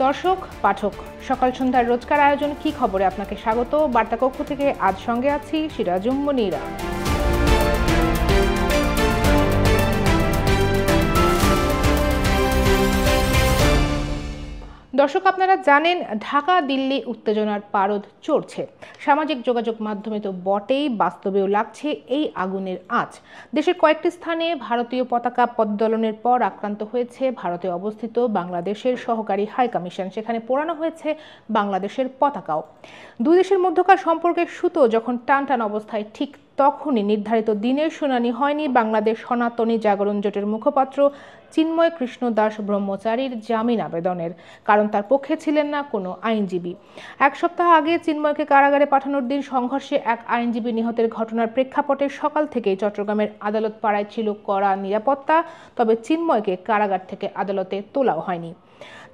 দর্শক পাঠক সকাল সন্ধ্যার রোজকার আয়োজন কি খবরে আপনাকে স্বাগত। বার্তা কক্ষ থেকে আজ সঙ্গে আছি সিরাজুম মনিরা। দর্শক আপনারা জানেন ঢাকা দিল্লি উত্তেজনার পারদ চড়ছে। সামাজিক যোগাযোগ মাধ্যমে তো বটেই, বাস্তবেও লাগছে এই আগুনের আঁচ। দেশের কয়েকটি স্থানে ভারতীয় পতাকা পদদলনের পর আক্রান্ত হয়েছে ভারতে অবস্থিত বাংলাদেশের সহকারী হাইকমিশন। সেখানে পোড়ানো হয়েছে বাংলাদেশের পতাকাও। দুই দেশের মধ্যকার সম্পর্কের সুতো যখন টান টান অবস্থায়, ঠিক তখনই নির্ধারিত দিনের শুনানি হয়নি বাংলাদেশ সনাতনী জাগরণ জোটের মুখপাত্র চিন্ময় কৃষ্ণ দাস ব্রহ্মচারীর জামিন আবেদনের। কারণ তার পক্ষে ছিলেন না কোনো আইনজীবী। এক সপ্তাহ আগে চিন্ময়কে কারাগারে পাঠানোর দিন সংঘর্ষে এক আইনজীবী নিহতের ঘটনার প্রেক্ষাপটে সকাল থেকেই চট্টগ্রামের আদালত পাড়ায় ছিল কড়া নিরাপত্তা। তবে চিন্ময়কে কারাগার থেকে আদালতে তোলাও হয়নি।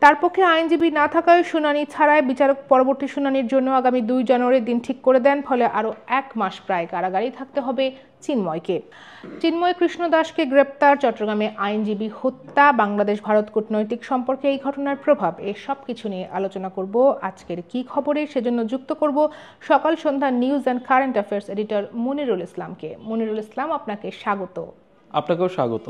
তার পক্ষে আইনজীবী না থাকায় শুনানি ছাড়াই বিচারক পরবর্তী শুনানির জন্য আগামী 2 জানুয়ারি দিন ঠিক করে দেন। ফলে আরও 1 মাস প্রায় কারাগারেই থাকতে হবে চিন্ময়কে। চিন্ময় কৃষ্ণ দাসকে গ্রেপ্তার, চট্টগ্রামে আইনজীবী হত্যা, বাংলাদেশ ভারত কূটনৈতিক সম্পর্কে এই ঘটনার প্রভাব, এই সব কিছু নিয়ে আলোচনা করব আজকের কি খবরে। সেজন্য যুক্ত করব Sakal Sandhya news and current affairs editor Monirul ইসলামকে। মনিরুল ইসলাম, আপনাকে স্বাগত। আপনাকেও স্বাগত।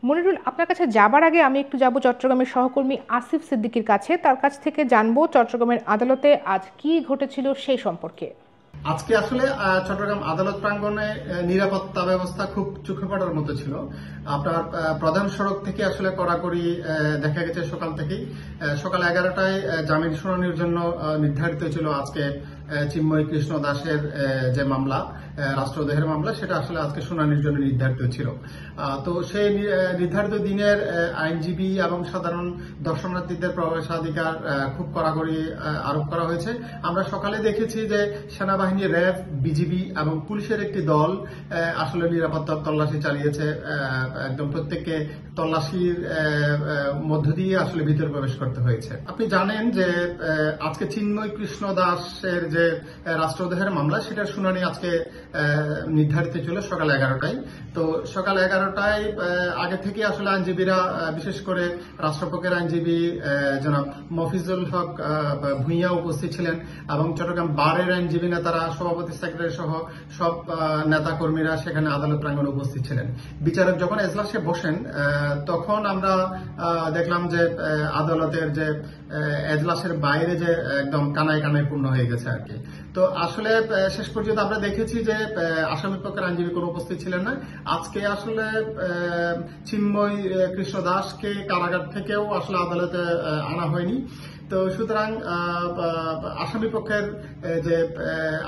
মনিরুল, আপনার কাছে যাবার আগে আমি একটু যাব চট্টগ্রামের সহকর্মী আসিফ সিদ্দিকীর কাছে। তার কাছ থেকে জানবো চট্টগ্রামের আদালতে আজ কি ঘটেছিল সেই সম্পর্কে। আজকে আসলে চট্টগ্রাম আদালত প্রাঙ্গণে নিরাপত্তা ব্যবস্থা খুব চোখে পড়ার মতো ছিল। আপনার প্রধান সড়ক থেকে আসলে কড়াকড়ি দেখা গেছে সকাল থেকেই। সকাল 11টায় জামিন শুনানির জন্য নির্ধারিত ছিল আজকে চিন্ময় কৃষ্ণ দাসের যে মামলা, রাষ্ট্রদ্রোহের মামলা, সেটা আসলে আজকে শুনানির জন্য নির্ধারিত ছিল। তো সেই নির্ধারিত দিনের আইনজীবী এবং সাধারণ দর্শনার্থীদের প্রবেশাধিকার খুব কড়াকড়ি আরোপ করা হয়েছে। আমরা সকালে দেখেছি যে সেনাবাহিনী, র্যাব, বিজিবি এবং পুলিশের একটি দল আসলে নিরাপত্তার তল্লাশি চালিয়েছে। একদম প্রত্যেককে তল্লাশির মধ্য দিয়ে আসলে ভিতরে প্রবেশ করতে হয়েছে। আপনি জানেন যে আজকে চিন্ময় কৃষ্ণ দাসের যে রাষ্ট্রদ্রোহের মামলা, সেটার শুনানি আজকে নির্ধারিত ছিল সকাল 11টায়। তো সকাল 11টায় আগে থেকে আসলে আইনজীবীরা, বিশেষ করে রাষ্ট্রপক্ষের আইনজীবী জনাব মফিজুল হক ভূঁইয়া উপস্থিত ছিলেন এবং চট্টগ্রাম বারের আইনজীবী নেতারা, সভাপতি, সেক্রেটারি সহ সব নেতা কর্মীরা সেখানে আদালত প্রাঙ্গণে উপস্থিত ছিলেন। বিচারক যখন এজলাসে বসেন তখন আমরা দেখলাম যে আদালতের যে এজলাসের বাইরে যে একদম কানায় কানায় পূর্ণ হয়ে গেছে আর কি। তো আসলে শেষ পর্যন্ত আমরা দেখেছি যে আসামি পক্ষের আইনজীবী কোনো উপস্থিত ছিলেন না। আজকে আসলে চিন্ময় কৃষ্ণ দাসকে কারাগার থেকেও আসলে আদালতে আনা হয়নি। তো সুতরাং আসামি পক্ষের যে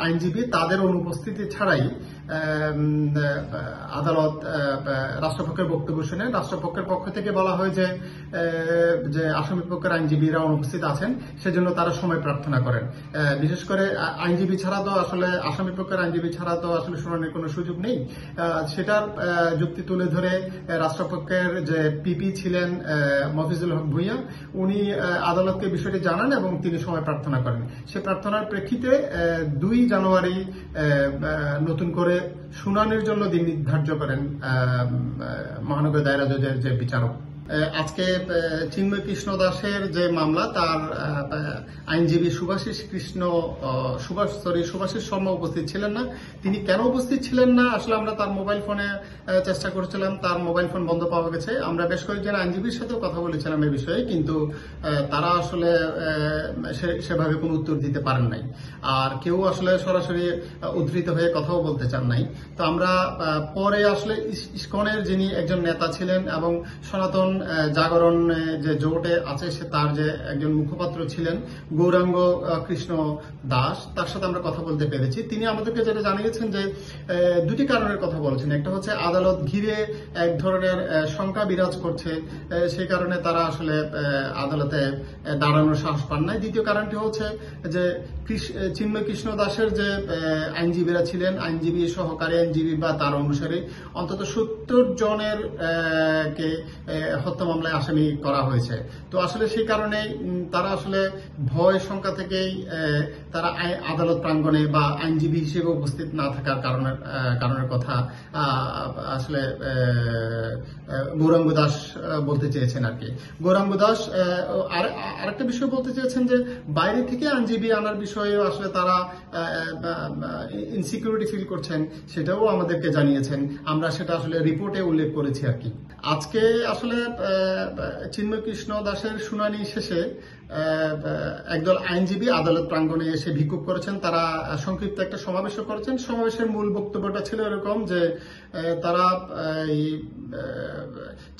আইনজীবী, তাদের অনুপস্থিতি ছাড়াই আদালত রাষ্ট্রপক্ষের বক্তব্য শুনে রাষ্ট্রপক্ষের পক্ষ থেকে বলা হয় যে আসামি পক্ষের আইনজীবীরা অনুপস্থিত আছেন, সেজন্য তারা সময় প্রার্থনা করেন। বিশেষ করে আইনজীবী ছাড়া তো আসলে, আসামি পক্ষের আইনজীবী ছাড়া তো আসলে শুনানির কোনো সুযোগ নেই। সেটার যুক্তি তুলে ধরে রাষ্ট্রপক্ষের যে পিপি ছিলেন মফিজুল হক ভূঁইয়া, উনি আদালতকে বিষয়টি জানান এবং তিনি সময় প্রার্থনা করেন। সে প্রার্থনার প্রেক্ষিতে 2 জানুয়ারি নতুন করে শুনানির জন্য দিন নির্ধার্য করেন মহানগর দায়রা জজের যে বিচারক। আজকে চিন্ময় কৃষ্ণ দাসের যে মামলা, তার আইনজীবী সুভাষিস শর্মা উপস্থিত ছিলেন না। তিনি কেন উপস্থিত ছিলেন না আসলে আমরা তার মোবাইল ফোনে চেষ্টা করেছিলাম, তার মোবাইল ফোন বন্ধ পাওয়া গেছে। আমরা বেশ কয়েকজন আইনজীবীর সাথেও কথা বলেছিলাম এই বিষয়ে, কিন্তু তারা আসলে সেভাবে কোনো উত্তর দিতে পারেন নাই। আর কেউ আসলে সরাসরি উদ্ধৃত হয়ে কথাও বলতে চান নাই। তো আমরা পরে আসলে ইসকনের যিনি একজন নেতা ছিলেন এবং সনাতন জাগরণ যে জোটে আছে, সে তার যে একজন মুখপাত্র ছিলেন গৌরাঙ্গ কৃষ্ণ দাস, তার সাথে আমরা কথা বলতে পেরেছি। তিনি আমাদেরকে যেটা জানিয়েছেন যে 2টি কারণের কথা বলেছেন। একটা হচ্ছে আদালত ঘিরে এক ধরনের শঙ্কা বিরাজ করছে, সেই কারণে তারা আসলে আদালতে দাঁড়ানোর সাহস পান নাই। দ্বিতীয় কারণটি হচ্ছে যে চিন্ময় কৃষ্ণ দাসের যে আইনজীবীরা ছিলেন, আইনজীবী, সহকারী আইনজীবী বা তার অনুসারী, অন্তত 70 জনের হত্যা মামলায় আসামি করা হয়েছে। তো আসলে সেই কারণে তারা আসলে ভয় যাওয়ার সংখ্যা থেকেই তারা আদালত প্রাঙ্গণে বা আইনজীবী হিসেবে উপস্থিত না থাকার কারণের কথা আসলে গৌরাঙ্গ দাস বলতে চেয়েছেন আর কি। গৌরাঙ্গ দাস আরেকটা বিষয় বলতে চেয়েছেন যে বাইরে থেকে আইনজীবী আনার বিষয়ে আসলে তারা ইনসিকিউরিটি ফিল করছেন, সেটাও আমাদেরকে জানিয়েছেন। আমরা সেটা আসলে রিপোর্টে উল্লেখ করেছি আর কি। আজকে আসলে চিন্ময় কৃষ্ণ দাসের শুনানি শেষে একদল আইনজীবী আদালত প্রাঙ্গণে এসে বিক্ষোভ করেছেন। তারা সংক্ষিপ্ত একটা সমাবেশও করেছেন। সমাবেশের মূল বক্তব্যটা ছিল এরকম যে তারা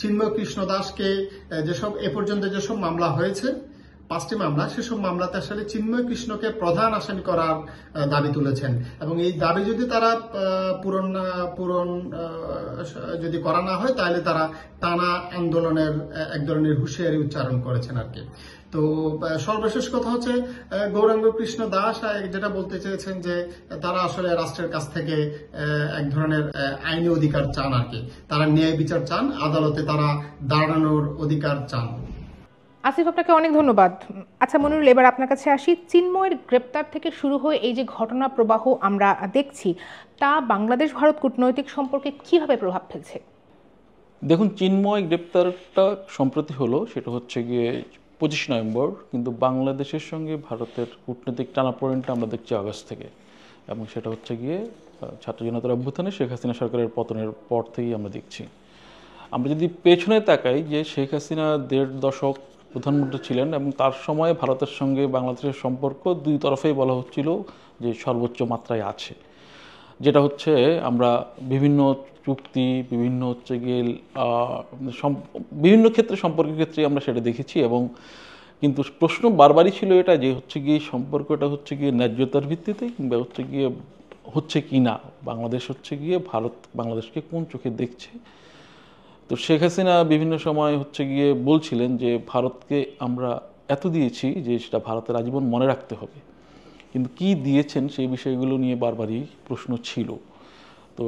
চিন্ময় কৃষ্ণ দাসকে এ পর্যন্ত যেসব মামলা হয়েছে 5টি মামলা, সেসব মামলাতে আসলে চিন্ময় কৃষ্ণকে প্রধান আসামি করার দাবি তুলেছেন এবং এই দাবি যদি তারা পূরণ যদি করা না হয় তাহলে তারা টানা আন্দোলনের এক ধরনের হুঁশিয়ারি উচ্চারণ করেছেন আর কি। তো সর্বশেষ কথা হচ্ছে গৌরাঙ্গ কৃষ্ণ দাস যেটা বলতে চেয়েছেন যে তারা আসলে রাষ্ট্রের কাছ থেকে এক ধরনের আইনি অধিকার চান আর কি। তারা ন্যায় বিচার চান, আদালতে তারা দাঁড়ানোর অধিকার চান। আসিফ, আপনাকে অনেক ধন্যবাদ। আচ্ছা মনিরুল, এবার আপনার কাছে আসি। চিন্ময়ের গ্রেপ্তার থেকে শুরু হয়ে এই যে ঘটনা প্রবাহ আমরা দেখছি, তা বাংলাদেশ ভারত কূটনৈতিক সম্পর্কে কিভাবে প্রভাব ফেলছে? দেখুন, চিন্ময় গ্রেপ্তারটা সম্প্রতি হলো, সেটা হচ্ছে গিয়ে 25 নভেম্বর, কিন্তু বাংলাদেশের সঙ্গে ভারতের কূটনৈতিক টানাপোড়েনটা আমরা দেখছি আগস্ট থেকে, এবং সেটা হচ্ছে গিয়ে ছাত্র জনতার অভ্যুত্থানে শেখ হাসিনা সরকারের পতনের পর থেকেই আমরা দেখছি। আমরা যদি পেছনে তাকাই যে শেখ হাসিনা 1.5 দশক প্রধানমন্ত্রী ছিলেন এবং তার সময় ভারতের সঙ্গে বাংলাদেশের সম্পর্ক দুই তরফেই বলা হচ্ছিল যে সর্বোচ্চ মাত্রায় আছে, যেটা হচ্ছে আমরা বিভিন্ন চুক্তি, বিভিন্ন হচ্ছে গিয়ে বিভিন্ন ক্ষেত্রে সম্পর্কের ক্ষেত্রে আমরা সেটা দেখেছি। এবং কিন্তু প্রশ্ন বারবারই ছিল এটা যে হচ্ছে গিয়ে সম্পর্কটা হচ্ছে গিয়ে ন্যায্যতার ভিত্তিতে কিংবা হচ্ছে কি না, বাংলাদেশ হচ্ছে গিয়ে ভারত বাংলাদেশকে কোন চোখে দেখছে। তো শেখ হাসিনা বিভিন্ন সময় হচ্ছে গিয়ে বলছিলেন যে ভারতকে আমরা এত দিয়েছি যে সেটা ভারতের আজীবন মনে রাখতে হবে, কিন্তু কি দিয়েছেন সেই বিষয়গুলো নিয়ে বারবারই প্রশ্ন ছিল। তো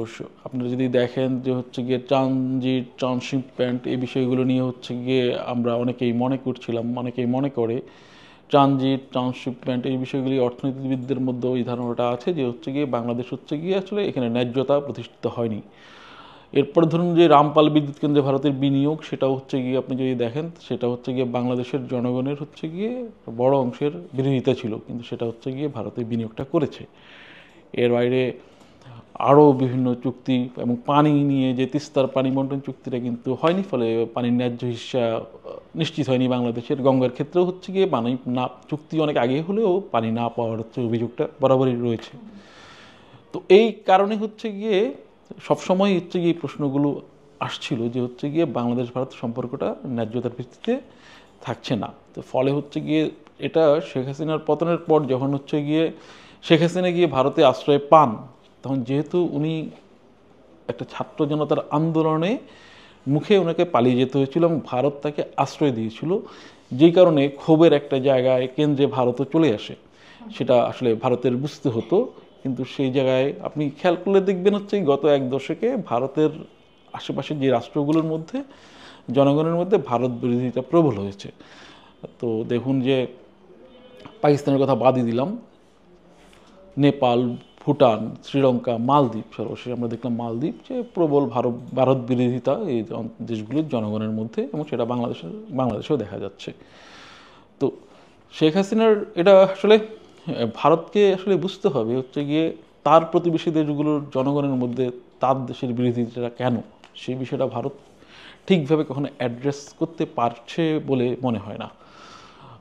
আপনারা যদি দেখেন যে হচ্ছে গিয়ে ট্রানজিট, ট্রান্সশিপমেন্ট, এই বিষয়গুলো নিয়ে হচ্ছে গিয়ে আমরা অনেকেই মনে করে ট্রানজিট, ট্রান্সশিপমেন্ট এই বিষয়গুলি অর্থনীতিবিদদের মধ্যে ওই ধারণাটা আছে যে হচ্ছে গিয়ে বাংলাদেশ হচ্ছে গিয়ে আসলে এখানে ন্যায্যতা প্রতিষ্ঠিত হয়নি। এরপর ধরুন যে রামপাল বিদ্যুৎ কেন্দ্রে ভারতের বিনিয়োগ, সেটা হচ্ছে গিয়ে আপনি যদি দেখেন সেটা হচ্ছে গিয়ে বাংলাদেশের জনগণের হচ্ছে গিয়ে বড় অংশের বিরোধিতা ছিল, কিন্তু সেটা হচ্ছে গিয়ে ভারতের বিনিয়োগটা করেছে। এর বাইরে আরও বিভিন্ন চুক্তি এবং পানি নিয়ে যে তিস্তার পানি বন্টন চুক্তিটা কিন্তু হয়নি, ফলে পানির ন্যায্য হিস্সা নিশ্চিত হয়নি বাংলাদেশের। গঙ্গার ক্ষেত্রেও হচ্ছে গিয়ে পানি না, চুক্তি অনেক আগে হলেও পানি না পাওয়ার হচ্ছে অভিযোগটা বরাবরই রয়েছে। তো এই কারণে হচ্ছে গিয়ে সবসময় হচ্ছে গিয়ে প্রশ্নগুলো আসছিল যে হচ্ছে গিয়ে বাংলাদেশ ভারত সম্পর্কটা ন্যায্যতার ভিত্তিতে থাকছে না। তো ফলে হচ্ছে গিয়ে এটা শেখ হাসিনার পতনের পর যখন হচ্ছে গিয়ে শেখ হাসিনা গিয়ে ভারতে আশ্রয় পান, তখন যেহেতু উনি একটা ছাত্র জনতার আন্দোলনে মুখে ওনাকে পালিয়ে যেতে হয়েছিল এবং ভারত তাকে আশ্রয় দিয়েছিল, যেই কারণে ক্ষোভের একটা জায়গায় কেন্দ্রে ভারতও চলে আসে। সেটা আসলে ভারতের বুঝতে হতো, কিন্তু সেই জায়গায় আপনি খেয়াল করলে দেখবেন হচ্ছে গত 1 দশকে ভারতের আশেপাশের যে রাষ্ট্রগুলোর মধ্যে জনগণের মধ্যে ভারত বিরোধিতা প্রবল হয়েছে। তো দেখুন যে পাকিস্তানের কথা বাদই দিলাম, নেপাল, ভুটান, শ্রীলঙ্কা, মালদ্বীপ, সর্বশেষ আমরা দেখলাম মালদ্বীপ, যে প্রবল ভারত বিরোধিতা এই দেশগুলির জনগণের মধ্যে, এবং সেটা বাংলাদেশেও দেখা যাচ্ছে। তো শেখ হাসিনার এটা আসলে ভারতকে আসলে বুঝতে হবে হচ্ছে গিয়ে তার প্রতিবেশী দেশগুলোর জনগণের মধ্যে তার দেশের বিরোধিতা কেন, সেই বিষয়টা ভারত ঠিকভাবে কখনো অ্যাড্রেস করতে পারছে বলে মনে হয় না।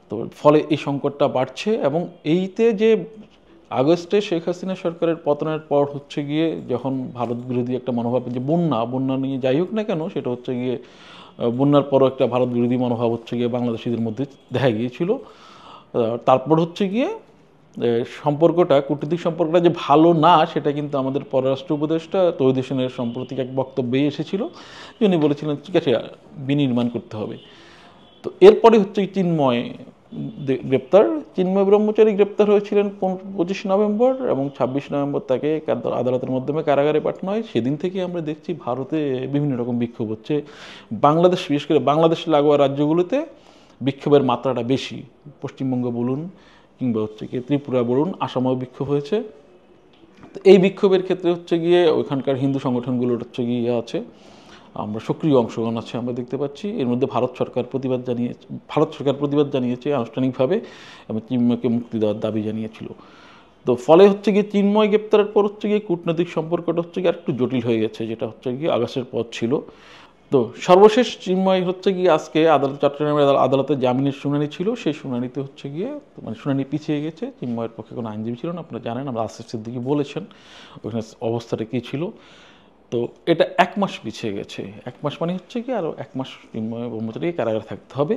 তো ফলে এই সংকটটা বাড়ছে, এবং এইতে যে আগস্টে শেখ হাসিনা সরকারের পতনের পর হচ্ছে গিয়ে যখন ভারত বিরোধী একটা মনোভাব, যে বন্যা নিয়ে যাই হোক না কেন, সেটা হচ্ছে গিয়ে বন্যার পরও একটা ভারত বিরোধী মনোভাব হচ্ছে গিয়ে বাংলাদেশিদের মধ্যে দেখা গিয়েছিল। তারপর হচ্ছে গিয়ে সম্পর্কটা, কূটনৈতিক সম্পর্কটা যে ভালো না, সেটা কিন্তু আমাদের পররাষ্ট্র উপদেষ্টা তৌহিদ হোসেনের সাম্প্রতিক এক বক্তব্যেই এসেছিল। উনি বলেছিলেন ঠিক আছে, বিনির্মাণ করতে হবে। তো এরপরে হচ্ছে চিন্ময় গ্রেপ্তার। চিন্ময় ব্রহ্মচারী গ্রেপ্তার হয়েছিলেন 25 নভেম্বর, এবং 26 নভেম্বর তাকে আদালতের মাধ্যমে কারাগারে পাঠানো হয়। সেদিন থেকে আমরা দেখছি ভারতে বিভিন্ন রকম বিক্ষোভ হচ্ছে। বাংলাদেশ, বিশেষ করে বাংলাদেশ লাগোয়া রাজ্যগুলোতে বিক্ষোভের মাত্রাটা বেশি। পশ্চিমবঙ্গ বলুন কিংবা হচ্ছে গিয়ে ত্রিপুরা বলুন, আসামেও বিক্ষোভ হয়েছে। তো এই বিক্ষোভের ক্ষেত্রে হচ্ছে গিয়ে ওইখানকার হিন্দু সংগঠনগুলোর হচ্ছে গিয়ে আছে, আমরা সক্রিয় অংশগ্রহণ আছে আমরা দেখতে পাচ্ছি। এর মধ্যে ভারত সরকার প্রতিবাদ জানিয়েছে আনুষ্ঠানিকভাবে এবং চিন্ময়কে মুক্তি দেওয়ার দাবি জানিয়েছিল। তো ফলে হচ্ছে গিয়ে চিন্ময় গ্রেপ্তারের পর হচ্ছে গিয়ে কূটনৈতিক সম্পর্কটা হচ্ছে গিয়ে একটু জটিল হয়ে গেছে, যেটা হচ্ছে গিয়ে আগস্টের পর ছিল। তো সর্বশেষ চিন্ময় হচ্ছে গিয়ে আজকে চট্টগ্রামের আদালতে জামিনের শুনানি ছিল, সেই শুনানিতে হচ্ছে গিয়ে মানে শুনানি পিছিয়ে গেছে। চিন্ময়ের পক্ষে কোনো আইনজীবী ছিল না, আপনারা জানেন, আমরা আসিফ সিদ্দিকী বলেছেন ওখানে অবস্থাটা কী ছিল। তো এটা 1 মাস পিছিয়ে গেছে। 1 মাস মানে হচ্ছে কি আরও 1 মাস চিন্ময় ব্রহ্মচারীকে কারাগারে থাকতে হবে।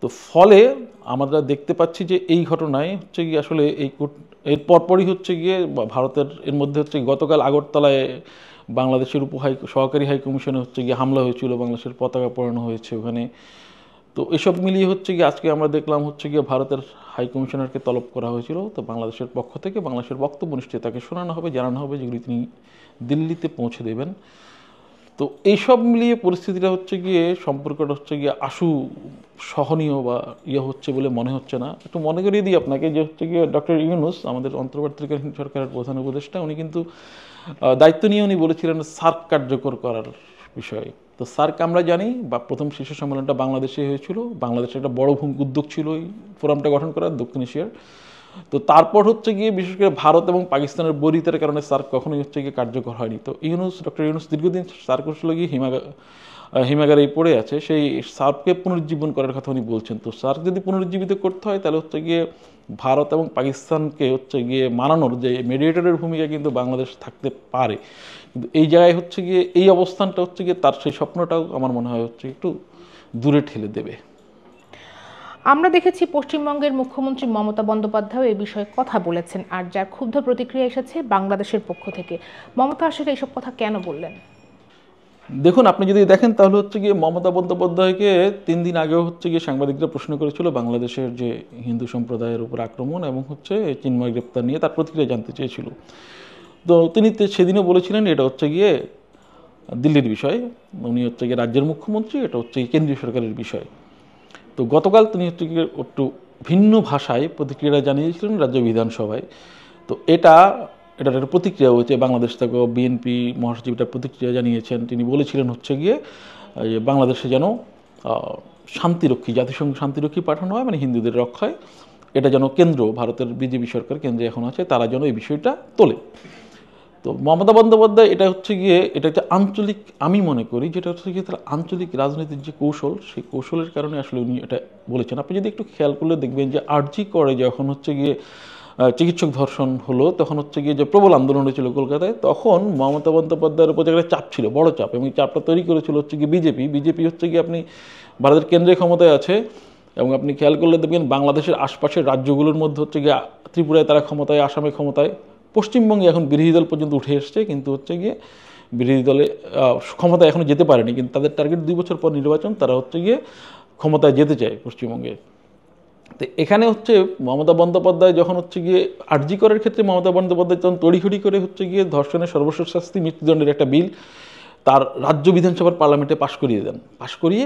তো ফলে আমরা দেখতে পাচ্ছি যে এই ঘটনায় হচ্ছে গিয়ে আসলে এর পরপরই হচ্ছে গিয়ে ভারতের এর মধ্যে হচ্ছে গতকাল আগরতলায় বাংলাদেশের সহকারী হাই কমিশনে হচ্ছে গিয়ে হামলা হয়েছিল, বাংলাদেশের পতাকা পোড়ানো হয়েছে ওখানে। তো এসব মিলিয়ে হচ্ছে গিয়ে আজকে আমরা দেখলাম হচ্ছে গিয়ে ভারতের হাই কমিশনারকে তলব করা হয়েছিল। তো বাংলাদেশের পক্ষ থেকে বাংলাদেশের বক্তব্য নিশ্চয়ই তাকে শোনানো হবে, জানানো হবে, যেগুলি তিনি দিল্লিতে পৌঁছে দেবেন। তো এইসব মিলিয়ে পরিস্থিতিটা হচ্ছে গিয়ে সম্পর্কটা হচ্ছে গিয়ে আশু সহনীয় বা হচ্ছে বলে মনে হচ্ছে না। একটু মনে করিয়ে দিই আপনাকে যে হচ্ছে গিয়ে ডক্টর ইউনূস আমাদের অন্তর্বর্তীকালীন সরকারের প্রধান উপদেষ্টা, উনি কিন্তু দায়িত্ব নিয়ে উনি বলেছিলেন সার্ক কার্যকর করার বিষয়ে। তো সার্ক আমরা জানি বা প্রথম শীর্ষ সম্মেলনটা বাংলাদেশে হয়েছিল, বাংলাদেশের একটা বড় উদ্যোগ ছিল এই ফোরামটা গঠন করার দক্ষিণ এশিয়ার। তো তারপর হচ্ছে গিয়ে বিশেষ করে ভারত এবং পাকিস্তানের বৈরিতার কারণে সার্ক কখনোই হচ্ছে গিয়ে কার্যকর হয়নি। তো ডক্টর ইউনূস দীর্ঘদিন সার্ক আসলে গিয়ে হিমাগারেই পড়ে আছে, সেই সার্ককে পুনরুজ্জীবন করার কথা উনি বলছেন। তো সার্ক যদি পুনরুজ্জীবিত করতে হয় তাহলে হচ্ছে গিয়ে ভারত এবং পাকিস্তানকে হচ্ছে গিয়ে মানানোর যে মিডিয়েটরের ভূমিকা কিন্তু বাংলাদেশ থাকতে পারে, কিন্তু এই জায়গায় হচ্ছে গিয়ে এই অবস্থানটা হচ্ছে গিয়ে তার সেই স্বপ্নটাও আমার মনে হয় হচ্ছে একটু দূরে ঠেলে দেবে। আমরা দেখেছি পশ্চিমবঙ্গের মুখ্যমন্ত্রী মমতা বন্দ্যোপাধ্যায় এই বিষয়ে কথা বলেছেন, আর যার ক্ষুব্ধ প্রতিক্রিয়া এসেছে বাংলাদেশের পক্ষ থেকে। মমতা আসলে এইসব কথা কেন বললেন? দেখুন, আপনি যদি দেখেন তাহলে হচ্ছে গিয়ে মমতা বন্দ্যোপাধ্যায়কে 3 দিন আগেও হচ্ছে গিয়ে সাংবাদিকরা প্রশ্ন করেছিল বাংলাদেশের যে হিন্দু সম্প্রদায়ের উপর আক্রমণ এবং হচ্ছে চিন্ময় গ্রেপ্তার নিয়ে তার প্রতিক্রিয়া জানতে চেয়েছিল। তো তিনি সেদিনও বলেছিলেন এটা হচ্ছে গিয়ে দিল্লির বিষয়, উনি হচ্ছে গিয়ে রাজ্যের মুখ্যমন্ত্রী, এটা হচ্ছে কেন্দ্রীয় সরকারের বিষয়। তো গতকাল তিনি হচ্ছে গিয়ে একটু ভিন্ন ভাষায় প্রতিক্রিয়া জানিয়েছিলেন রাজ্য বিধানসভায়। তো এটার একটা প্রতিক্রিয়া হয়েছে, বাংলাদেশ থেকে বিএনপি মহাসচিবটা প্রতিক্রিয়া জানিয়েছেন। তিনি বলেছিলেন হচ্ছে গিয়ে বাংলাদেশে যেন শান্তিরক্ষী, জাতিসংঘ শান্তিরক্ষী পাঠানো হয়, মানে হিন্দুদের রক্ষায়, এটা যেন ভারতের বিজেপি সরকার কেন্দ্রে এখন আছে, তারা যেন এই বিষয়টা তোলে। তো মমতা বন্দ্যোপাধ্যায় এটা একটা আঞ্চলিক, আমি মনে করি যেটা হচ্ছে গিয়ে তার আঞ্চলিক রাজনীতির যে কৌশল, সেই কৌশলের কারণে আসলে উনি এটা বলেছেন। আপনি যদি একটু খেয়াল করলে দেখবেন যে আরজি করে যখন হচ্ছে গিয়ে চিকিৎসক ধর্ষণ হলো, তখন হচ্ছে গিয়ে যে প্রবল আন্দোলন হয়েছিল কলকাতায়, তখন মমতা বন্দ্যোপাধ্যায়ের উপর একটা চাপ ছিল, বড় চাপ, এবং এই চাপটা তৈরি করেছিল হচ্ছে গিয়ে বিজেপি হচ্ছে গিয়ে আপনি ভারতের কেন্দ্রীয় ক্ষমতায় আছে, এবং আপনি খেয়াল করলে দেখবেন বাংলাদেশের আশপাশের রাজ্যগুলোর মধ্যে হচ্ছে গিয়ে ত্রিপুরায় তারা ক্ষমতায়, আসামে ক্ষমতায়, পশ্চিমবঙ্গে এখন বিরোধী দল পর্যন্ত উঠে এসছে, কিন্তু হচ্ছে গিয়ে বিরোধী দলে ক্ষমতায় এখনও যেতে পারেনি, কিন্তু তাদের টার্গেট 2 বছর পর নির্বাচন, তারা হচ্ছে গিয়ে ক্ষমতায় যেতে চায় পশ্চিমবঙ্গে। তো এখানে হচ্ছে মমতা বন্দ্যোপাধ্যায় যখন হচ্ছে গিয়ে আরজি করার ক্ষেত্রে মমতা বন্দ্যোপাধ্যায় তখন তড়িঘড়ি করে হচ্ছে গিয়ে ধর্ষণের সর্বশেষ শাস্তি মৃত্যুদণ্ডের একটা বিল তার রাজ্য বিধানসভার পার্লামেন্টে পাশ করিয়ে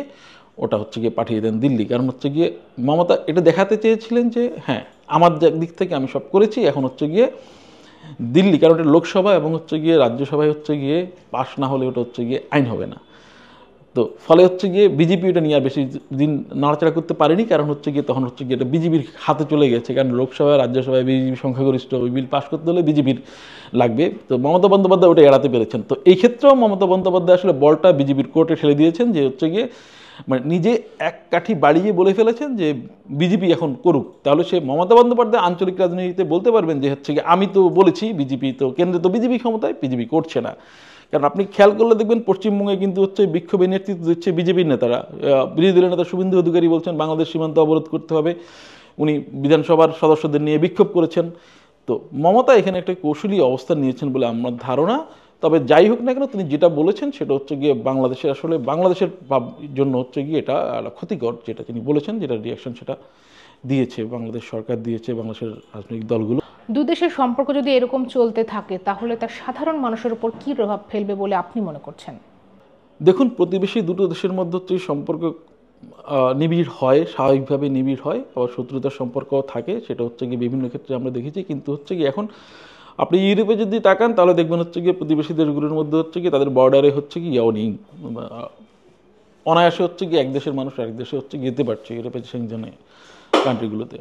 ওটা হচ্ছে গিয়ে পাঠিয়ে দেন দিল্লি। কারণ হচ্ছে গিয়ে মমতা এটা দেখাতে চেয়েছিলেন যে হ্যাঁ, আমার দিক থেকে আমি সব করেছি, এখন হচ্ছে গিয়ে দিল্লি, কারণ এটা লোকসভা এবং হচ্ছে গিয়ে রাজ্যসভায় হচ্ছে গিয়ে পাশ না হলে ওটা হচ্ছে গিয়ে আইন হবে না। তো ফলে হচ্ছে গিয়ে বিজেপি এটা নিয়ে আর বেশি দিন নাড়াচাড়া করতে পারেনি, কারণ হচ্ছে গিয়ে তখন হচ্ছে গিয়ে এটা বিজেপির হাতে চলে গেছে, কারণ লোকসভায় রাজ্যসভায় বিজেপি সংখ্যাগরিষ্ঠ, ওই বিল পাশ করতে হলে বিজেপির লাগবে। তো মমতা বন্দ্যোপাধ্যায় ওটা এড়াতে পেরেছেন। তো এই ক্ষেত্রেও মমতা বন্দ্যোপাধ্যায় আসলে বলটা বিজেপির কোর্টে ঠেলে দিয়েছেন, যে হচ্ছে গিয়ে মানে নিজে এক কাঠি বাড়িয়ে বলে ফেলেছেন যে বিজেপি এখন করুক। তাহলে সে মমতা বন্দ্যোপাধ্যায় আঞ্চলিক রাজনীতিতে বলতে পারবেন যে হচ্ছে গিয়ে আমি তো বলেছি বিজেপি, তো কেন্দ্রে তো বিজেপি ক্ষমতায়, বিজেপি করছে না। কারণ আপনি খেয়াল করলে দেখবেন পশ্চিমবঙ্গে কিন্তু হচ্ছে বিক্ষোভের নেতৃত্ব দিচ্ছে বিজেপির নেতারা। বিরোধী দলের নেতা শুভেন্দু অধিকারী বলছেন বাংলাদেশ সীমান্ত অবরোধ করতে হবে, উনি বিধানসভার সদস্যদের নিয়ে বিক্ষোভ করেছেন। তো মমতা এখানে একটা কৌশলী অবস্থান নিয়েছেন বলে আমার ধারণা। তবে যাই হোক না কেন, তিনি যেটা বলেছেন সেটা হচ্ছে গিয়ে বাংলাদেশের জন্য হচ্ছে গিয়ে এটা ক্ষতিকর, যেটা তিনি বলেছেন, যেটা রিয়াকশন সেটা দিয়েছে বাংলাদেশ সরকার, দিয়েছে বাংলাদেশের রাজনৈতিক দলগুলো। দুই দেশের সম্পর্ক যদি এরকম চলতে থাকে তাহলে তার সাধারণ মানুষের উপর কী প্রভাব ফেলবে বলে আপনি মনে করছেন? দেখুন, প্রতিবেশী দুটো দেশের মধ্যে হচ্ছে সম্পর্ক নিবিড় হয়, স্বাভাবিকভাবে নিবিড় হয়, আবার শত্রুতার সম্পর্কও থাকে, সেটা হচ্ছে গিয়ে বিভিন্ন ক্ষেত্রে আমরা দেখেছি। কিন্তু হচ্ছে কি এখন আপনি ইউরোপে যদি তাকান তাহলে দেখবেন হচ্ছে গিয়ে প্রতিবেশী দেশগুলোর মধ্যে হচ্ছে কি তাদের বর্ডারে হচ্ছে কি ইয়াও নেই, অনায়াসে হচ্ছে কি এক দেশের মানুষ আরেক দেশে হচ্ছে যেতে পারছে ইউরোপের সেনজেনে কান্ট্রিগুলোতে।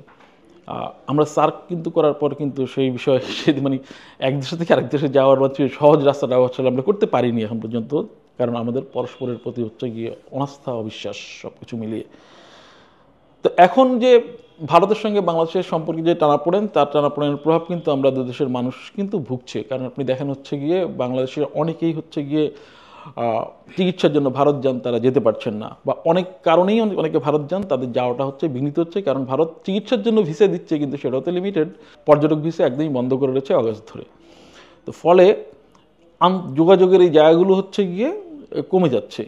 আমরা সার্ক কিন্তু করার পর কিন্তু সেই বিষয়ে মানে এক দেশ থেকে আরেক দেশে যাওয়ার বা সহজ রাস্তাটা আসলে আমরা করতে পারিনি এখন পর্যন্ত, কারণ আমাদের পরস্পরের প্রতি হচ্ছে গিয়ে অনাস্থা, অবিশ্বাস সব কিছু মিলিয়ে। তো এখন যে ভারতের সঙ্গে বাংলাদেশের সম্পর্কে যে টানাপোড়েন, তার টানাপোড়েনের প্রভাব কিন্তু আমরা দু দেশের মানুষ কিন্তু ভুগছে। কারণ আপনি দেখেন হচ্ছে গিয়ে বাংলাদেশের অনেকেই হচ্ছে গিয়ে চিকিৎসার জন্য ভারত যান, তারা যেতে পারছেন না, বা অনেক কারণেই অনেকে ভারত যান, তাদের যাওয়াটা হচ্ছে বিঘ্নিত হচ্ছে। কারণ ভারত চিকিৎসার জন্য ভিসা দিচ্ছে, কিন্তু সেটাও তো লিমিটেড, পর্যটক ভিসা একদমই বন্ধ করে রয়েছে অগস্ট ধরে। তো ফলে যোগাযোগের এই জায়গাগুলো হচ্ছে গিয়ে কমে যাচ্ছে।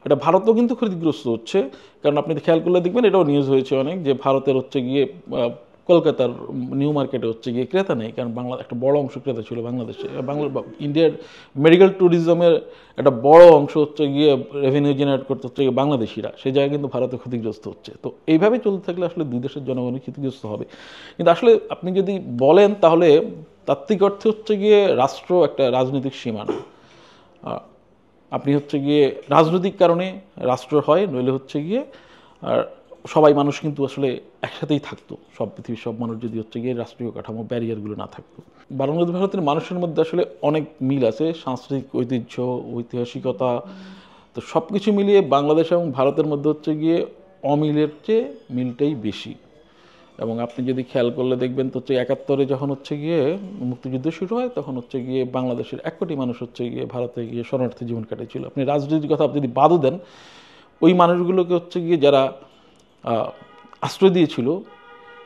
এটা ভারতও কিন্তু ক্ষতিগ্রস্ত হচ্ছে, কারণ আপনি খেয়াল করলে দেখবেন এটাও নিউজ হয়েছে অনেক, যে ভারতের হচ্ছে গিয়ে কলকাতার নিউ মার্কেটে হচ্ছে গিয়ে ক্রেতা নেই, কারণ বাংলা একটা বড় অংশ ক্রেতা ছিল বাংলাদেশে। ইন্ডিয়ার মেডিকেল ট্যুরিজমের একটা বড় অংশ হচ্ছে গিয়ে রেভিনিউ জেনারেট করতে হচ্ছে গিয়ে বাংলাদেশিরা, সেই জায়গায় কিন্তু ভারতে ক্ষতিগ্রস্ত হচ্ছে। তো এইভাবে চলতে থাকলে আসলে দুই দেশের জনগণই ক্ষতিগ্রস্ত হবে। কিন্তু আসলে আপনি যদি বলেন তাহলে তাত্ত্বিক অর্থে হচ্ছে গিয়ে রাষ্ট্র একটা রাজনৈতিক সীমানা। আপনি হচ্ছে গিয়ে রাজনৈতিক কারণে রাষ্ট্র হয়, নইলে হচ্ছে গিয়ে আর সবাই মানুষ কিন্তু আসলে একসাথেই থাকতো, সব পৃথিবীর সব মানুষ যদি হচ্ছে গিয়ে রাষ্ট্রীয় কাঠামো ব্যারিয়ারগুলো না থাকতো। বাংলাদেশ ভারতের মানুষের মধ্যে আসলে অনেক মিল আছে, সাংস্কৃতিক ঐতিহ্য, ঐতিহাসিকতা, তো সব কিছু মিলিয়ে বাংলাদেশ এবং ভারতের মধ্যে হচ্ছে গিয়ে অমিলের চেয়ে মিলটাই বেশি। এবং আপনি যদি খেয়াল করলে দেখবেন তো হচ্ছে ৭১-এ যখন হচ্ছে গিয়ে মুক্তিযুদ্ধ শুরু হয়, তখন হচ্ছে গিয়ে বাংলাদেশের ১ কোটি মানুষ হচ্ছে গিয়ে ভারতে গিয়ে শরণার্থী জীবন কাটিয়েছিল। আপনি রাজনীতির কথা আপনি যদি বাদও দেন, ওই মানুষগুলোকে হচ্ছে গিয়ে যারা আশ্রয় দিয়েছিল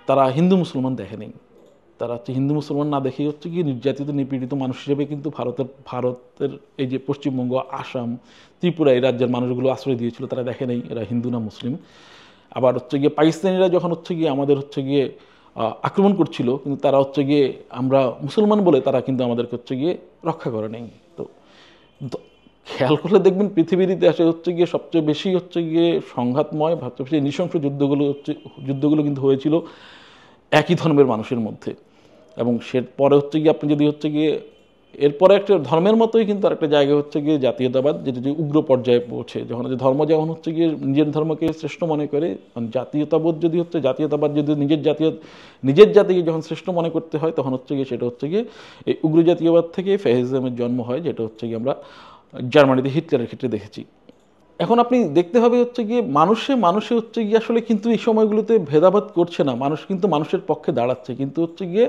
তারা হিন্দু মুসলমান দেখেনি, তারা হচ্ছে হিন্দু মুসলমান না দেখেই হচ্ছে গিয়ে নির্যাতিত নিপীড়িত মানুষ হিসেবে কিন্তু ভারতের এই যে পশ্চিমবঙ্গ, আসাম, ত্রিপুরা এই রাজ্যের মানুষগুলো আশ্রয় দিয়েছিল, তারা দেখে নেই এরা হিন্দু না মুসলিম। আবার হচ্ছে গিয়ে পাকিস্তানিরা যখন হচ্ছে গিয়ে আমাদের হচ্ছে গিয়ে আক্রমণ করছিল, কিন্তু তারা হচ্ছে গিয়ে আমরা মুসলমান বলে তারা কিন্তু আমাদেরকে হচ্ছে গিয়ে রক্ষা করে নেই। তো খেয়াল করলে দেখবেন পৃথিবীর ইতিহাসে হচ্ছে গিয়ে সবচেয়ে বেশি হচ্ছে গিয়ে সংঘাতময়, সবচেয়ে বেশি নৃশংস যুদ্ধগুলো কিন্তু হয়েছিল একই ধর্মের মানুষের মধ্যে। এবং সে পরে হচ্ছে গিয়ে আপনি যদি হচ্ছে গিয়ে এরপরে একটা ধর্মের মতোই কিন্তু আরেকটা জায়গা হচ্ছে গিয়ে জাতীয়তাবাদ, যেটা যে উগ্র পর্যায়ে পৌঁছে, যখন যে ধর্ম যেমন হচ্ছে গিয়ে নিজের ধর্মকে শ্রেষ্ঠ মনে করে, জাতীয়তাবোধ যদি হচ্ছে জাতীয়তাবাদ যদি নিজের জাতিকে যখন শ্রেষ্ঠ মনে করতে হয়, তখন হচ্ছে গিয়ে সেটা হচ্ছে গিয়ে এই উগ্র জাতীয়বাদ থেকে ফ্যাসিজমের জন্ম হয়, যেটা হচ্ছে গিয়ে আমরা জার্মানিতে হিটলারের ক্ষেত্রে দেখেছি। এখন আপনি দেখতে হবে হচ্ছে গিয়ে মানুষে হচ্ছে গিয়ে আসলে কিন্তু এই সময়গুলোতে ভেদাভেদ করছে না, মানুষ কিন্তু মানুষের পক্ষে দাঁড়াচ্ছে। কিন্তু হচ্ছে গিয়ে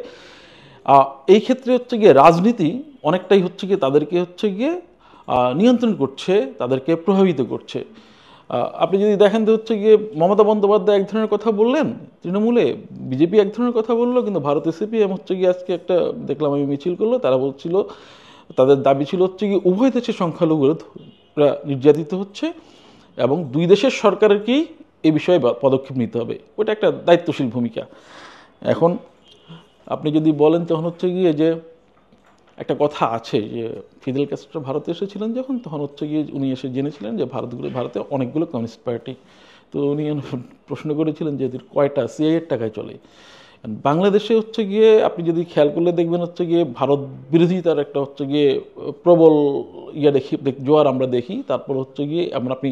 এই ক্ষেত্রে হচ্ছে গিয়ে রাজনীতি অনেকটাই হচ্ছে গিয়ে তাদেরকে হচ্ছে গিয়ে নিয়ন্ত্রণ করছে, তাদেরকে প্রভাবিত করছে। আপনি যদি দেখেন তো হচ্ছে গিয়ে মমতা বন্দ্যোপাধ্যায় এক ধরনের কথা বললেন তৃণমূলে, বিজেপি এক ধরনের কথা বললো, কিন্তু ভারতের সিপিএম হচ্ছে গিয়ে আজকে একটা দেখলাম আমি মিছিল করলো, তারা বলছিল তাদের দাবি ছিল হচ্ছে গিয়ে উভয় দেশের সংখ্যালঘুরা নির্যাতিত হচ্ছে এবং দুই দেশের সরকারেরকেই এই বিষয়ে পদক্ষেপ নিতে হবে, ওটা একটা দায়িত্বশীল ভূমিকা। এখন আপনি যদি বলেন তখন হচ্ছে গিয়ে যে একটা কথা আছে যে ফিদেল ক্যাস্ট্রো ভারতে এসেছিলেন যখন, তখন হচ্ছে গিয়ে উনি এসে জেনেছিলেন যে ভারতে অনেকগুলো কমিউনিস্ট পার্টি। তো উনি প্রশ্ন করেছিলেন যে কয়টা সিআইএর টাকায় চলে। বাংলাদেশে হচ্ছে গিয়ে আপনি যদি খেয়াল করলে দেখবেন হচ্ছে গিয়ে ভারত বিরোধিতার একটা হচ্ছে গিয়ে প্রবল জোয়ার আমরা দেখি। তারপর হচ্ছে গিয়ে আপনি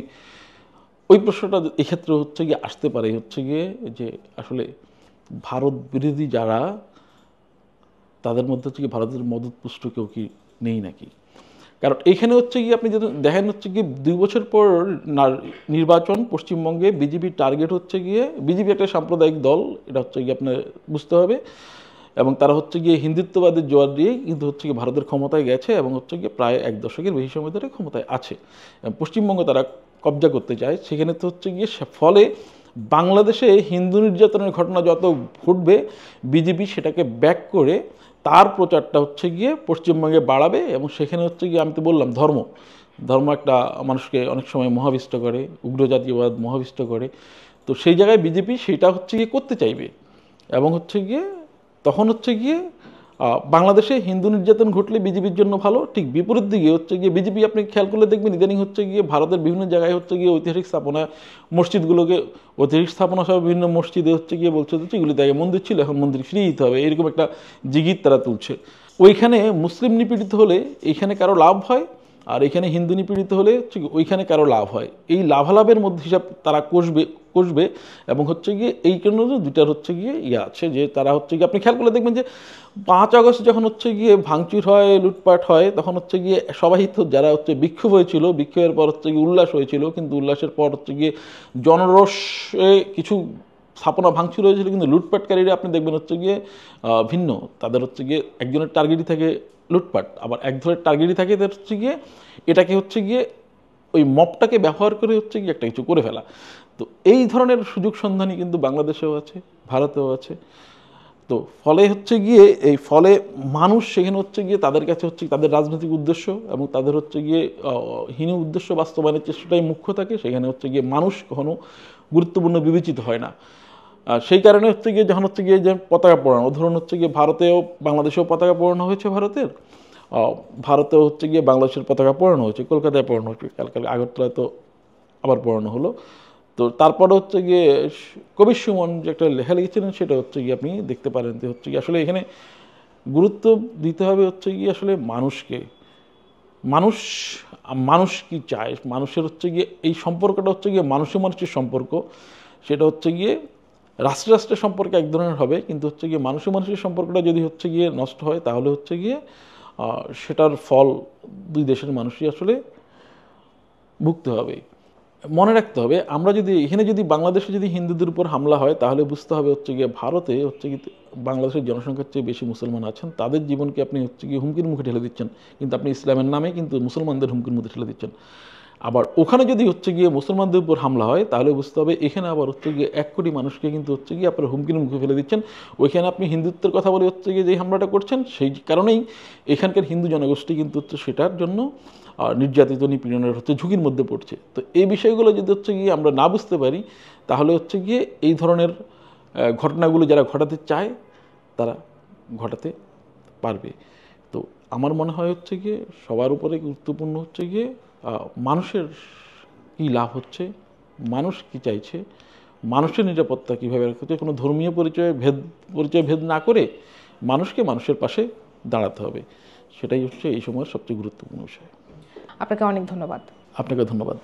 ওই প্রশ্নটা এক্ষেত্রে হচ্ছে গিয়ে আসতে পারে হচ্ছে গিয়ে যে আসলে ভারত বিরোধী যারা, তাদের মধ্যে হচ্ছে কি ভারতের মদতপুষ্ট কেউ কি নেই নাকি? কারণ এখানে হচ্ছে গিয়ে আপনি যদি দেখেন হচ্ছে গিয়ে 2 বছর পর নির্বাচন, পশ্চিমবঙ্গে বিজেপির টার্গেট হচ্ছে গিয়ে, বিজেপি একটা সাম্প্রদায়িক দল, এটা হচ্ছে গিয়ে আপনার বুঝতে হবে, এবং তারা হচ্ছে গিয়ে হিন্দুত্ববাদের জোয়ার দিয়ে কিন্তু হচ্ছে গিয়ে ভারতের ক্ষমতায় গেছে এবং হচ্ছে গিয়ে প্রায় 1 দশকের বেশি সময় ধরে ক্ষমতায় আছে। পশ্চিমবঙ্গ তারা কবজা করতে চায়, সেখানে তো হচ্ছে গিয়ে ফলে বাংলাদেশে হিন্দু নির্যাতনের ঘটনা যত ঘটবে, বিজেপি সেটাকে ব্যাক করে তার প্রচারটা হচ্ছে গিয়ে পশ্চিমবঙ্গে বাড়াবে। এবং সেখানে হচ্ছে গিয়ে আমি তো বললাম ধর্ম একটা মানুষকে অনেক সময় মহাবিষ্ট করে, উগ্র জাতীয়বাদ মহাবিষ্ট করে। তো সেই জায়গায় বিজেপি সেটা হচ্ছে গিয়ে করতে চাইবে এবং হচ্ছে গিয়ে তখন হচ্ছে গিয়ে বাংলাদেশে হিন্দু নির্যাতন ঘটলে বিজেপির জন্য ভালো, ঠিক বিপরীত দিকে হচ্ছে গিয়ে বিজেপি আপনি খেয়াল করলে দেখবেন ইদানিং হচ্ছে গিয়ে ভারতের বিভিন্ন জায়গায় হচ্ছে গিয়ে ঐতিহাসিক স্থাপনা মসজিদগুলোকে ঐতিহাসিক স্থাপনা সহ বিভিন্ন মসজিদে হচ্ছে গিয়ে বলছে হচ্ছে এগুলিতে আগে মন্দির ছিল এখন মন্দির ফিরিয়ে দিতে হবে, এরকম একটা জিগির তারা তুলছে। ওইখানে মুসলিম নিপীড়িত হলে এইখানে কারো লাভ হয়, আর এখানে হিন্দু নিপীড়িত হলে ওইখানে কারো লাভ হয়। এই লাভালাভের মধ্যে হিসাব তারা কষবে এবং হচ্ছে গিয়ে এই জন্য দুটার হচ্ছে গিয়ে আছে যে তারা হচ্ছে গিয়ে আপনি খেয়াল করলে দেখবেন যে 5 আগস্ট যখন হচ্ছে গিয়ে ভাঙচুর হয়, লুটপাট হয়, তখন হচ্ছে গিয়ে সবাই তো যারা হচ্ছে বিক্ষোভ হয়েছিল, বিক্ষোভের পর হচ্ছে গিয়ে উল্লাস হয়েছিল, কিন্তু উল্লাসের পর হচ্ছে গিয়ে জনরোষে কিছু স্থাপনা ভাঙচুর হয়েছিল, কিন্তু লুটপাটকারীরা আপনি দেখবেন হচ্ছে গিয়ে ভিন্ন, তাদের হচ্ছে গিয়ে একজনের টার্গেটই থাকে লুটপাট, আবার এক ধরনের টার্গেটই থাকে এদের হচ্ছে গিয়ে এটাকে হচ্ছে গিয়ে ওই মপটাকে ব্যবহার করে হচ্ছে গিয়ে একটা কিছু করে ফেলা। তো এই ধরনের সুযোগ সন্ধানই কিন্তু বাংলাদেশেও আছে, ভারতেও আছে। তো ফলে হচ্ছে গিয়ে এই ফলে মানুষ সেখানে হচ্ছে গিয়ে তাদের কাছে হচ্ছে তাদের রাজনৈতিক উদ্দেশ্য এবং তাদের হচ্ছে গিয়ে হীন উদ্দেশ্য বাস্তবায়নের চেষ্টাটাই মুখ্য থাকে, সেখানে হচ্ছে গিয়ে মানুষ কখনো গুরুত্বপূর্ণ বিবেচিত হয় না। সেই কারণে হচ্ছে গিয়ে যখন হচ্ছে গিয়ে যে পতাকা পোড়ানো, ধরুন হচ্ছে গিয়ে ভারতেও বাংলাদেশেও পতাকা পোড়ানো হয়েছে, ভারতেও হচ্ছে গিয়ে বাংলাদেশের পতাকা পোড়ানো হয়েছে, কলকাতায় পোড়ানো হয়েছে, কালকে আগরতলায় তো আবার পোড়ানো হলো। তো তারপরে হচ্ছে গিয়ে কবির সুমন যে একটা লেখা লিখেছিলেন সেটা হচ্ছে গিয়ে আপনি দেখতে পারেন যে হচ্ছে গিয়ে আসলে এখানে গুরুত্ব দিতে হবে হচ্ছে গিয়ে আসলে মানুষকে, মানুষ কি চায়, মানুষের হচ্ছে গিয়ে এই সম্পর্কটা হচ্ছে গিয়ে মানুষের সম্পর্ক, সেটা হচ্ছে গিয়ে রাষ্ট্রের সম্পর্কে এক ধরনের হবে, কিন্তু হচ্ছে গিয়ে মানুষের সম্পর্কটা যদি হচ্ছে গিয়ে নষ্ট হয় তাহলে হচ্ছে গিয়ে সেটার ফল দুই দেশের মানুষই আসলে ভুগতে হবে। মনে রাখতে হবে আমরা যদি এখানে যদি বাংলাদেশে যদি হিন্দুদের উপর হামলা হয় তাহলে বুঝতে হবে হচ্ছে গিয়ে ভারতে হচ্ছে গিয়ে বাংলাদেশের জনসংখ্যার চেয়ে বেশি মুসলমান আছেন, তাদের জীবনকে আপনি হচ্ছে গিয়ে হুমকির মুখে ঠেলে দিচ্ছেন, কিন্তু আপনি ইসলামের নামে কিন্তু মুসলমানদের হুমকির মুখে ঠেলে দিচ্ছেন। আবার ওখানে যদি হচ্ছে গিয়ে মুসলমানদের উপর হামলা হয় তাহলে বুঝতে হবে এখানে আবার হচ্ছে গিয়ে 1 কোটি মানুষকে কিন্তু হচ্ছে গিয়ে আপনার হুমকির মুখে ফেলে দিচ্ছেন। ওইখানে আপনি হিন্দুত্বের কথা বলে হচ্ছে গিয়ে যে হামলাটা করছেন, সেই কারণেই এখানকার হিন্দু জনগোষ্ঠী কিন্তু হচ্ছে সেটার জন্য নির্যাতিত নিপীড়নের হচ্ছে ঝুঁকির মধ্যে পড়ছে। তো এই বিষয়গুলো যদি হচ্ছে গিয়ে আমরা না বুঝতে পারি তাহলে হচ্ছে গিয়ে এই ধরনের ঘটনাগুলো যারা ঘটাতে চায় তারা ঘটাতে পারবে। তো আমার মনে হয় হচ্ছে গিয়ে সবার উপরে গুরুত্বপূর্ণ হচ্ছে গিয়ে মানুষের কী লাভ হচ্ছে, মানুষ কি চাইছে, মানুষের নিরাপত্তা কীভাবে রাখতে হচ্ছে, কোনো ধর্মীয় পরিচয় ভেদ না করে মানুষকে মানুষের পাশে দাঁড়াতে হবে, সেটাই হচ্ছে এই সময়ের সবচেয়ে গুরুত্বপূর্ণ বিষয়। আপনাকে অনেক ধন্যবাদ। আপনাকে ধন্যবাদ।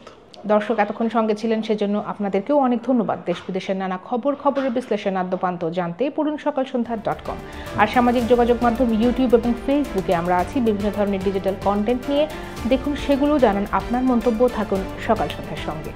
দর্শক এতক্ষণ সঙ্গে ছিলেন সেজন্য আপনাদেরকেও অনেক ধন্যবাদ। দেশ বিদেশের নানা খবরের বিশ্লেষণ আদ্যপান্ত জানতে পড়ুন সকালসন্ধ্যা.com। আর সামাজিক যোগাযোগ মাধ্যম ইউটিউব এবং ফেসবুকে আমরা আছি বিভিন্ন ধরনের ডিজিটাল কন্টেন্ট নিয়ে, দেখুন সেগুলো, জানান আপনার মন্তব্য, থাকুন সকাল সন্ধ্যার সঙ্গে।